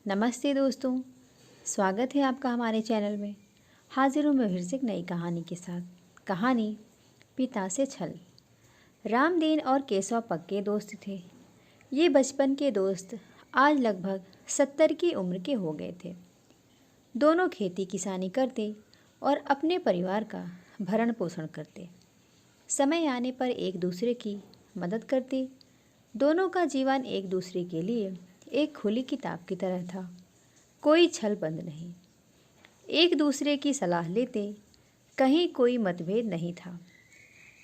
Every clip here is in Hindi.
नमस्ते दोस्तों, स्वागत है आपका हमारे चैनल में। हाजिर हूँ मैं फिर से एक नई कहानी के साथ। कहानी पिता से छल। रामदीन और केशव पक्के दोस्त थे। ये बचपन के दोस्त आज लगभग 70 की उम्र के हो गए थे। दोनों खेती किसानी करते और अपने परिवार का भरण पोषण करते। समय आने पर एक दूसरे की मदद करते। दोनों का जीवन एक दूसरे के लिए एक खुली किताब की तरह था। कोई छल बंद नहीं, एक दूसरे की सलाह लेते, कहीं कोई मतभेद नहीं था।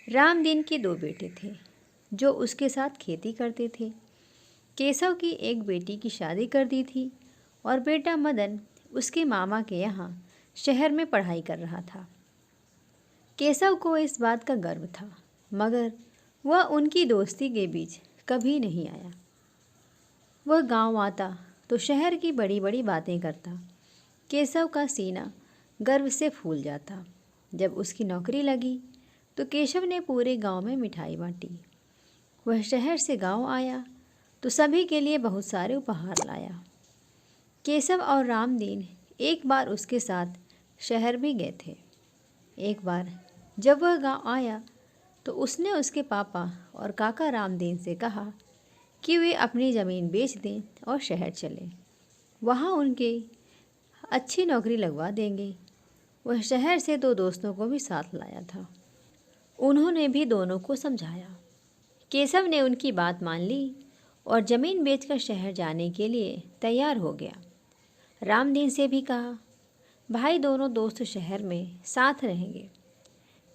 रामदीन के 2 बेटे थे जो उसके साथ खेती करते थे। केशव की एक बेटी की शादी कर दी थी और बेटा मदन उसके मामा के यहाँ शहर में पढ़ाई कर रहा था। केशव को इस बात का गर्व था, मगर वह उनकी दोस्ती के बीच कभी नहीं आया। वह गांव आता तो शहर की बड़ी बड़ी बातें करता। केशव का सीना गर्व से फूल जाता। जब उसकी नौकरी लगी तो केशव ने पूरे गांव में मिठाई बांटी। वह शहर से गांव आया तो सभी के लिए बहुत सारे उपहार लाया। केशव और रामदीन एक बार उसके साथ शहर भी गए थे। एक बार जब वह गांव आया तो उसने उसके पापा और काका रामदीन से कहा कि वे अपनी ज़मीन बेच दें और शहर चलें। वहाँ उनके अच्छी नौकरी लगवा देंगे। वह शहर से 2 दोस्तों को भी साथ लाया था। उन्होंने भी दोनों को समझाया। केशव ने उनकी बात मान ली और ज़मीन बेचकर शहर जाने के लिए तैयार हो गया। रामदीन से भी कहा, भाई दोनों दोस्त शहर में साथ रहेंगे।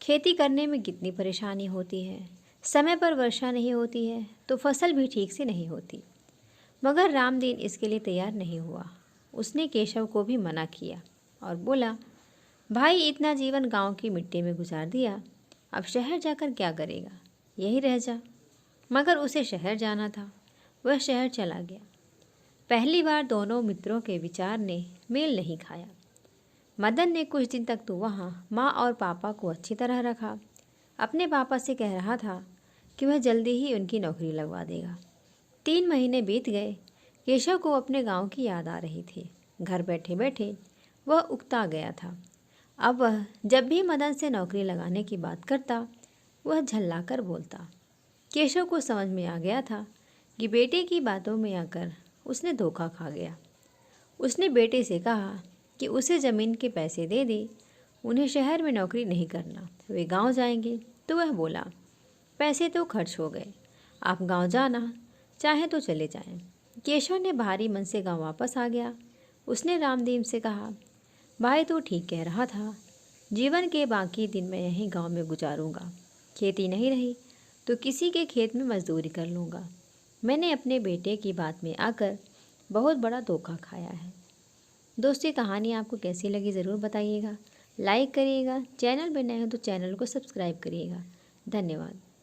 खेती करने में कितनी परेशानी होती है, समय पर वर्षा नहीं होती है तो फसल भी ठीक से नहीं होती। मगर रामदीन इसके लिए तैयार नहीं हुआ। उसने केशव को भी मना किया और बोला, भाई इतना जीवन गांव की मिट्टी में गुजार दिया, अब शहर जाकर क्या करेगा, यही रह जा। मगर उसे शहर जाना था। वह शहर चला गया। पहली बार दोनों मित्रों के विचार ने मेल नहीं खाया। मदन ने कुछ दिन तक तो वहाँ माँ और पापा को अच्छी तरह रखा। अपने पापा से कह रहा था कि वह जल्दी ही उनकी नौकरी लगवा देगा। 3 महीने बीत गए। केशव को अपने गांव की याद आ रही थी। घर बैठे बैठे वह उकता गया था। अब वह जब भी मदन से नौकरी लगाने की बात करता, वह झल्लाकर बोलता। केशव को समझ में आ गया था कि बेटे की बातों में आकर उसने धोखा खा गया। उसने बेटे से कहा कि उसे ज़मीन के पैसे दे दे, उन्हें शहर में नौकरी नहीं करना, वे गांव जाएंगे। तो वह बोला, पैसे तो खर्च हो गए, आप गांव जाना चाहें तो चले जाएं। केशव ने भारी मन से गांव वापस आ गया। उसने रामदीन से कहा, भाई तो ठीक कह रहा था, जीवन के बाकी दिन मैं यहीं गांव में गुजारूंगा। खेती नहीं रही तो किसी के खेत में मजदूरी कर लूँगा। मैंने अपने बेटे की बात में आकर बहुत बड़ा धोखा खाया है। दोस्तों, ये कहानी आपको कैसी लगी ज़रूर बताइएगा। लाइक करिएगा। चैनल पर नए हो तो चैनल को सब्सक्राइब करिएगा। धन्यवाद।